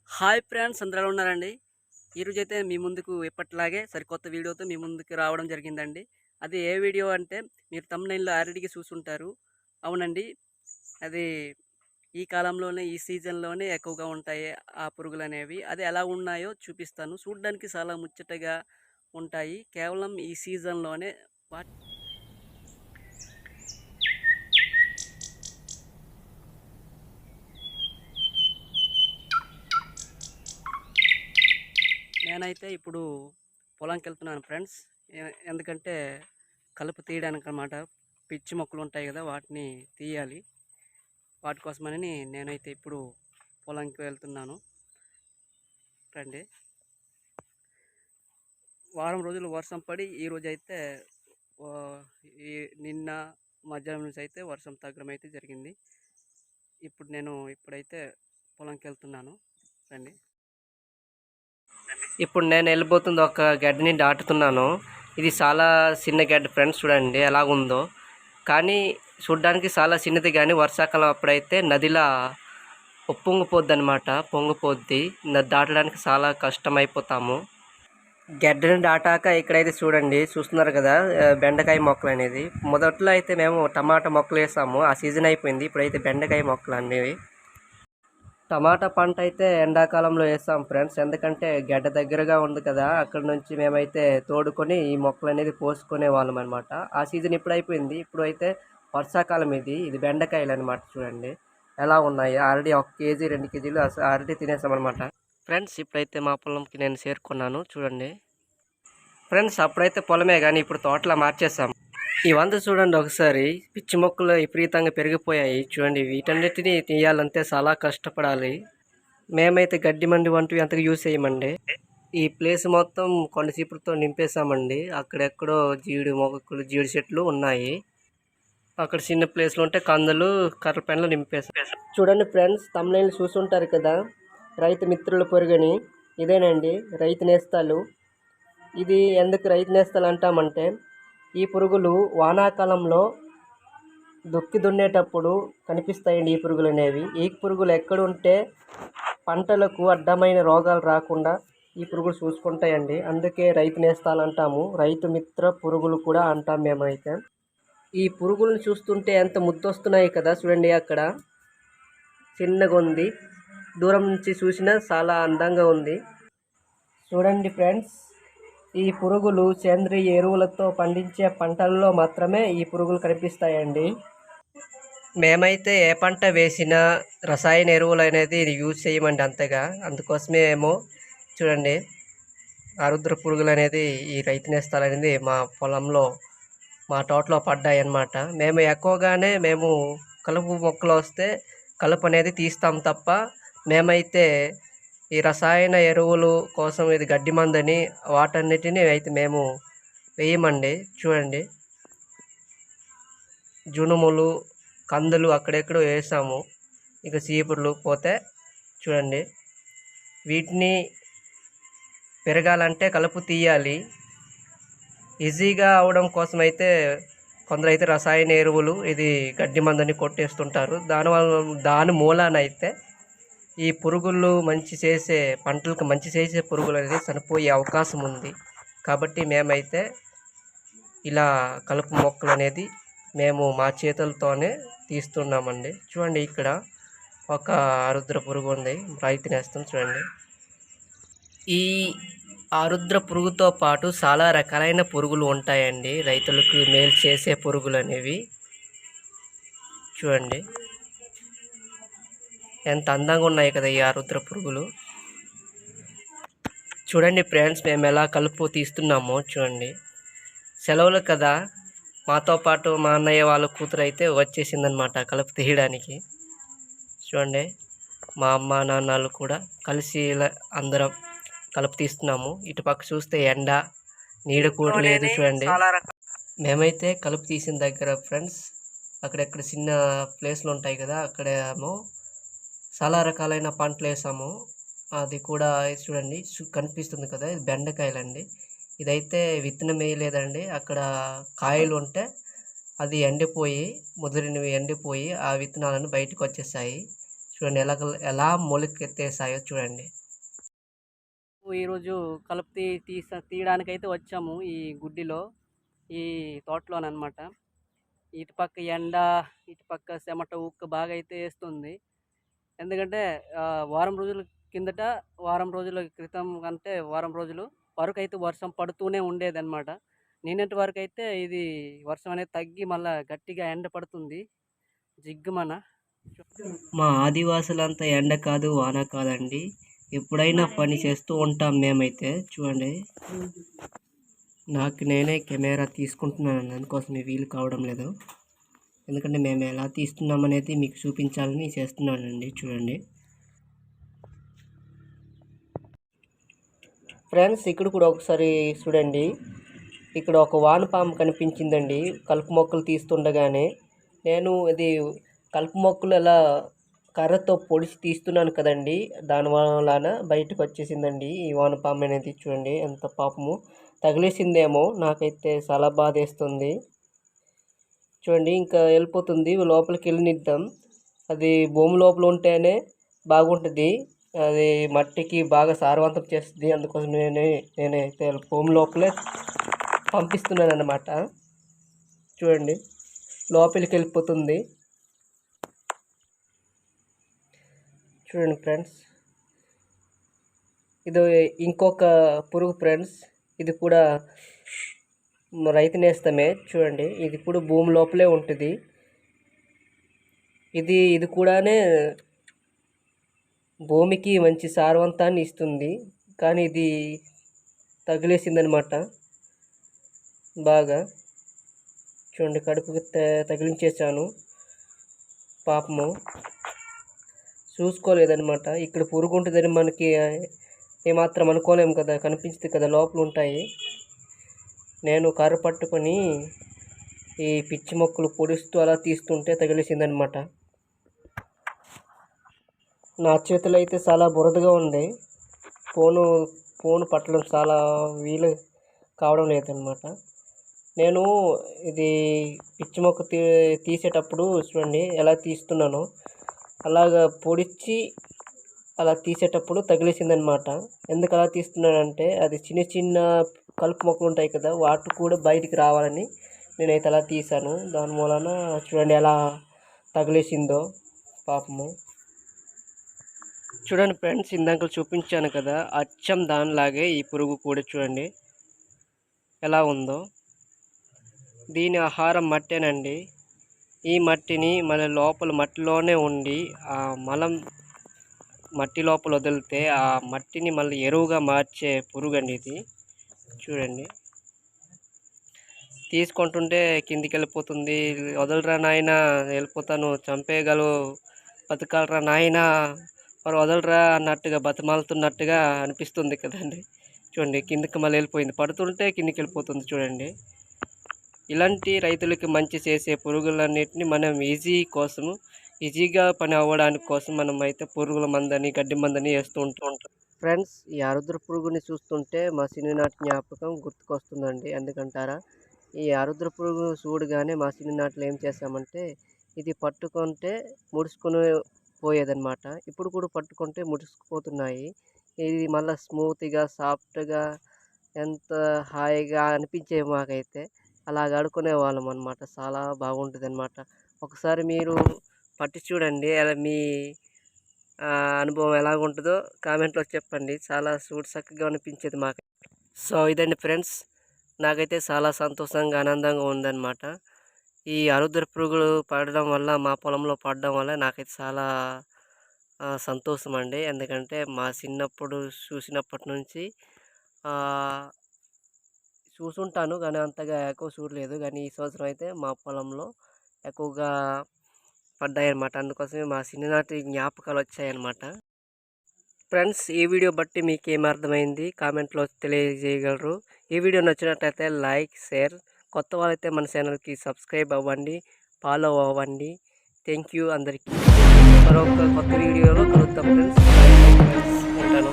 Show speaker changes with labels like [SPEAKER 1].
[SPEAKER 1] Hi friends, అందరూ ఎలా ఉన్నారండి? ఈరోజైతే మీ ముందుకు ఎప్పటిలాగే సరికొత్త వీడియోతో మీ ముందుకు రావడం జరిగిందండి. అది ఏ వీడియో అంటే మీరు థంబ్‌నెయిల్‌లో ఆల్రెడీగా చూసుంటారు. అవునండి. అది ఈ కాలంలోనే, ఈ సీజన్‌లోనే ఎక్కువగా ఉంటాయి ఆ పురుగులనేవి. అది ఎలా ఉన్నాయో చూపిస్తాను. చూడ్డానికి చాలా ముచ్చటగా ఉంటాయి. కేవలం ఈ సీజన్‌లోనే వాట్ నేనైతే ఇప్పుడు పొలంకెళ్తున్నాను ఫ్రెండ్స్. ఎందుకంటే కలుపు తీయడానికనమాట. పిచ్చి మొక్కలుంటాయి గదా! వాటిని తీయాలి. వాటి కోసమని నేనైతే ఇప్పుడు పొలంకి వెళ్తున్నాను. రండి. వారం రోజులు వర్షం పడి ఈరోజైతే ఆహ్, ఈ నిన్న మధ్యాహ్నం నుంచి అయితే వర్షం తగ్గడం అయితే జరిగింది. ఇప్పుడైతే పొలంకెళ్తున్నాను. రండి. ఇప్పుడు నేను వెళ్ళిపోతుంది ఒక గడ్డిని దాటుతున్నాను. ఇది చాలా చిన్న గడ్డి ఫ్రెండ్స్, చూడండి ఎలాగుందో. కానీ చూడ్డానికి చాలా చిన్నది, కానీ వర్షాకాలం అప్పుడైతే నదిలా ఉప్పొంగిపోద్దనమాట. పొంగిపోద్ది. దాటడానికి చాలా కష్టమైపోతాము. గడ్డని దాటాక ఇక్కడైతే చూస్తున్నారు కదా, బెండకాయ మొక్కలు అనేది. మొదట్లో అయితే మేము టమాటా మొక్కలు వేసాము, ఆ సీజన్ అయిపోయింది. ఇప్పుడైతే బెండకాయ మొక్కలు అనేవి. టమాటా పంట అయితే ఎండాకాలంలో వేస్తాం ఫ్రెండ్స్, ఎందుకంటే గడ్డ దగ్గరగా ఉంది కదా, అక్కడ నుంచి మేమైతే తోడుకొని ఈ మొక్కలు అనేది పోసుకునే వాళ్ళం అనమాట. ఆ సీజన్ ఇప్పుడు అయిపోయింది. ఇప్పుడు అయితే వర్షాకాలం. ఇది బెండకాయలు అనమాట. చూడండి ఎలా ఉన్నాయి. ఆల్రెడీ 1 కేజీ 2 కేజీలు ఆల్రెడీ తినేసాం అనమాట. ఫ్రెండ్స్, ఇప్పుడైతే మా పొలంకి నేను చేరుకున్నాను. చూడండి ఫ్రెండ్స్, అప్పుడైతే పొలమే కానీ ఇప్పుడు తోటలా మార్చేసాం. ఇవంతా చూడండి ఒకసారి. పిచ్చి మొక్కలు విపరీతంగా పెరిగిపోయాయి. చూడండి, వీటన్నిటిని తీయాలంటే చాలా కష్టపడాలి. మేమైతే గడ్డి మండి వంటివి అంతగా యూస్ చేయమండి. ఈ ప్లేస్ మొత్తం కొండ చీపురుతో నింపేసామండి. అక్కడెక్కడో జీడి మొక్కలు, జీడి చెట్లు ఉన్నాయి. అక్కడ చిన్న ప్లేస్లో ఉంటే కందలు, కర్ర పెన్లు నింపేసాం. చూడండి ఫ్రెండ్స్, తమ్ముళ్ళు చూసుంటారు కదా, రైతు మిత్రుల పొరుగని. ఇదేనండి రైతు నేస్తాలు. ఇది ఎందుకు రైతు నేస్తాలు అంటామంటే, ఈ పురుగులు వానాకాలంలో దుక్కి దున్నేటప్పుడు కనిపిస్తాయండి. ఈ పురుగులు అనేవి, ఈ పురుగులు ఎక్కడుంటే పంటలకు అడ్డమైన రోగాలు రాకుండా ఈ పురుగులు చూసుకుంటాయండి. అందుకే రైతు నేస్తాలు అంటాము. రైతు మిత్ర పురుగులు కూడా అంటాం మేమైతే. ఈ పురుగులను చూస్తుంటే ఎంత ముద్దొస్తున్నాయి కదా, చూడండి అక్కడ చిన్నగా ఉంది. దూరం నుంచి చూసినా చాలా అందంగా ఉంది. చూడండి ఫ్రెండ్స్, ఈ పురుగులు సేంద్రియ ఎరువులతో పండించే పంటల్లో మాత్రమే ఈ పురుగులు కనిపిస్తాయండి. మేమైతే ఏ పంట వేసినా రసాయన ఎరువులు అనేది యూజ్ చేయమండి అంతగా. అందుకోసమే ఏమో చూడండి, ఆరుద్ర పురుగులు అనేది, ఈ రైతు నేస్తాలు అనేది మా పొలంలో, మా తోటలో పడ్డాయి అన్నమాట. మేము ఎక్కువగానే కలుపు మొక్కలు వస్తే కలుపు అనేది తీస్తాం తప్ప, మేమైతే ఈ రసాయన ఎరువులు కోసం, ఇది గడ్డి మందని వాటన్నిటిని అయితే మేము వేయమండి. చూడండి, జునుములు, కందులు అక్కడెక్కడో వేసాము. ఇక చీపుర్లు పోతే చూడండి, వీటిని పెరగాలంటే కలుపు తీయాలి. ఈజీగా అవడం కోసం అయితే కొందరైతే రసాయన ఎరువులు, ఇది గడ్డి మందని కొట్టేస్తుంటారు. దాని మూలానైతే ఈ పురుగులు పంటలకు మంచి చేసే పురుగులు అనేది చనిపోయే అవకాశం ఉంది. కాబట్టి మేమైతే ఇలా కలుపు మొక్కలు అనేది మేము మా చేతులతోనే తీస్తున్నామండి. చూడండి, ఇక్కడ ఒక ఆరుద్ర పురుగు ఉంది, రైతు నేస్తం. చూడండి, ఈ ఆరుద్ర పురుగుతో పాటు చాలా రకాలైన పురుగులు ఉంటాయండి, రైతులకు మేలు చేసే పురుగులు అనేవి. చూడండి ఎంత అందంగా ఉన్నాయి కదా ఈ ఆరుద్ర పురుగులు. చూడండి ఫ్రెండ్స్, మేము ఎలా కలుపు తీస్తున్నామో చూడండి. సెలవులు కదా, మాతో పాటు మా అన్నయ్య వాళ్ళ కూతురు అయితే వచ్చేసిందనమాట కలుపు తీయడానికి. చూడండి, మా అమ్మ నాన్నలు కూడా కలిసి ఇలా అందరం కలుపు తీస్తున్నాము. ఇటుపక్క చూస్తే ఎండ, నీడ కూడా లేదు. చూడండి, మేమైతే కలుపు తీసిన దగ్గర ఫ్రెండ్స్, అక్కడెక్కడ చిన్న ప్లేస్లు ఉంటాయి కదా, అక్కడేమో చాలా రకాలైన పంటలు వేసాము. అది కూడా చూడండి, కనిపిస్తుంది కదా, ఇది బెండకాయలండి. ఇదైతే విత్తనం వేయలేదండి. అక్కడ కాయలు ఉంటే అది ఎండిపోయి, ముదిరినవి ఎండిపోయి ఆ విత్తనాలను బయటకు వచ్చేసాయి. చూడండి ఎలా మొలకెత్తేసాయో చూడండి.
[SPEAKER 2] ఈరోజు కలుపు తీయడానికైతే వచ్చాము ఈ గుడ్డిలో, ఈ తోటలోనమాట. ఇటుపక్క ఎండ, ఇటుపక్క చెమట ఉక్క బాగా అయితే వేస్తుంది. ఎందుకంటే వారం రోజుల కిందట, వారం రోజుల క్రితం కంటే వారం రోజులు వరకు అయితే వర్షం పడుతూనే ఉండేదన్నమాట. నిన్నటి వరకు అయితే ఇది వర్షం అనేది తగ్గి మళ్ళీ గట్టిగా ఎండ పడుతుంది జిగ్గుమన.
[SPEAKER 1] మా ఆదివాసులంతా ఎండ కాదు వాన కాదండి, ఎప్పుడైనా పని చేస్తూ ఉంటాం మేమైతే. చూడండి, నాకు నేనే కెమెరా తీసుకుంటున్నాను, అందుకోసం వీలు కావడం లేదు. ఎందుకంటే మేము ఎలా తీస్తున్నాం అనేది మీకు చూపించాలని చేస్తున్నానండి. చూడండి ఫ్రెండ్స్, ఇక్కడ కూడా ఒకసారి చూడండి. ఇక్కడ ఒక వానపాము కనిపించిందండి కలుపు మొక్కలు తీస్తుండగానే. నేను ఇది కలుపు మొక్కలు ఎలా కర్రతో పొడిచి తీస్తున్నాను కదండి, దాని వలన బయటకు వచ్చేసిందండి ఈ వానపాము అనేది. చూడండి ఎంత పాపము, తగిలేసిందేమో, నాకైతే చాలా బాధేస్తుంది. చూడండి ఇంకా వెళ్ళిపోతుంది, లోపలికి వెళ్ళనిద్దాం. అది భూమి లోపల ఉంటేనే బాగుంటుంది, అది మట్టికి బాగా సారవంతం చేస్తుంది. అందుకోసం నేనైతే భూమి లోపలే పంపిస్తున్నాను అన్నమాట. చూడండి లోపలికి వెళ్ళిపోతుంది. చూడండి ఫ్రెండ్స్, ఇది ఇంకొక పురుగు ఫ్రెండ్స్, ఇది కూడా రైతు నేస్తమే. చూడండి ఇది కూడా భూమి లోపలే ఉంటుంది. ఇది కూడానే భూమికి మంచి సారవంతాన్ని ఇస్తుంది, కానీ ఇది తగిలేసిందనమాట బాగా. చూడండి కడుపుకి తగిలించేసాను, పాపము చూసుకోలేదనమాట. ఇక్కడ పురుగు ఉంటుందని మనకి ఏమాత్రం అనుకోలేము కదా, కనిపిస్తుంది కదా, లోపల ఉంటాయి. నేను కర్ర పట్టుకొని ఈ పిచ్చి మొక్కలు పొడుస్తూ అలా తీస్తుంటే తగిలేసిందనమాట. నా చేతులు అయితే చాలా బురదగా ఉంది, ఫోను పట్టడం చాలా వీలు కావడం లేదనమాట. నేను ఇది పిచ్చి మొక్క తీసేటప్పుడు చూడండి ఎలా తీస్తున్నానో, అలాగా పొడిచి అలా తీసేటప్పుడు తగిలేసిందనమాట. ఎందుకు అలా తీస్తున్నానంటే అది చిన్న చిన్న కలుపు మొక్కలు ఉంటాయి కదా, వాటి కూడా బయటికి రావాలని నేనైతే అలా తీసాను. దాని మూలన చూడండి ఎలా తగిలేసిందో పాపము. చూడండి ఫ్రెండ్స్, ఇందాక చూపించాను కదా, అచ్చం దానిలాగే ఈ పురుగు కూడా చూడండి ఎలా ఉందో. దీని ఆహారం మట్టేనండి. ఈ మట్టిని మన లోపల మట్టిలోనే ఉండి ఆ మలం మట్టి లోపల వదిలితే ఆ మట్టిని మళ్ళీ ఎరువుగా మార్చే పురుగు అండి ఇది. చూడండి తీసుకుంటుంటే కిందికి వెళ్ళిపోతుంది. వదలరా నాయన, వెళ్ళిపోతాను, చంపేయగలవు, బతకాలరా నాయన, మరి వదలరా అన్నట్టుగా బతిమాలుతున్నట్టుగా అనిపిస్తుంది కదండి. చూడండి కిందికి మళ్ళీ వెళ్ళిపోయింది, పడుతుంటే కిందికి వెళ్ళిపోతుంది. చూడండి ఇలాంటి రైతులకి మంచి చేసే పురుగులన్నిటిని మనం ఈజీగా పని అవ్వడానికి కోసం మనం అయితే పురుగుల మందని, గడ్డి మందని వేస్తూ ఉంటాం. ఫ్రెండ్స్, ఈ ఆరుద్ర పురుగుని చూస్తుంటే మా చిన్ననాటి జ్ఞాపకం గుర్తుకొస్తుందండి. ఎందుకంటారా, ఈ ఆరుద్ర పురుగు చూడగానే మా చిన్ననాటిలో ఏం చేస్తామంటే, ఇది పట్టుకుంటే ముడుచుకుని పోయేదన్నమాట. ఇప్పుడు కూడా పట్టుకుంటే ముడుచుకుపోతున్నాయి. ఇది మళ్ళీ స్మూత్గా, సాఫ్ట్గా, ఎంత హాయిగా అనిపించేవి మాకైతే. అలాగ ఆడుకునే వాళ్ళం అనమాట. చాలా బాగుంటుంది అనమాట. ఒకసారి మీరు పట్టి చూడండి, అలా మీ అనుభవం ఎలాగుంటుందో కామెంట్లో చెప్పండి. చాలా చక్కగా అనిపించేది మాకు. సో ఇదండి ఫ్రెండ్స్, నాకైతే చాలా సంతోషంగా, ఆనందంగా ఉందన్నమాట. ఈ ఆరుద్ర పురుగులు పడడం వల్ల, మా పొలంలో పడడం వల్ల నాకైతే చాలా సంతోషం అండి. ఎందుకంటే మా చిన్నప్పుడు చూసినప్పటి నుంచి చూసుంటాను, కానీ అంతగా ఎక్కువ చూడలేదు. కానీ ఈ సంవత్సరం అయితే మా పొలంలో ఎక్కువగా పడ్డాయన్నమాట. అందుకోసమే మా చిన్ననాటి జ్ఞాపకాలు వచ్చాయన్నమాట. ఫ్రెండ్స్, ఈ వీడియో బట్టి మీకు ఏం అర్థమైంది కామెంట్లో తెలియజేయగలరు. ఈ వీడియో నచ్చినట్లయితే లైక్, షేర్, కొత్త వాళ్ళైతే మన ఛానల్కి సబ్స్క్రైబ్ అవ్వండి, ఫాలో అవ్వండి. థ్యాంక్ యూ అందరికీ. మరొక కొత్త వీడియోలో కలుద్దాం ఫ్రెండ్స్. ఉంటాను.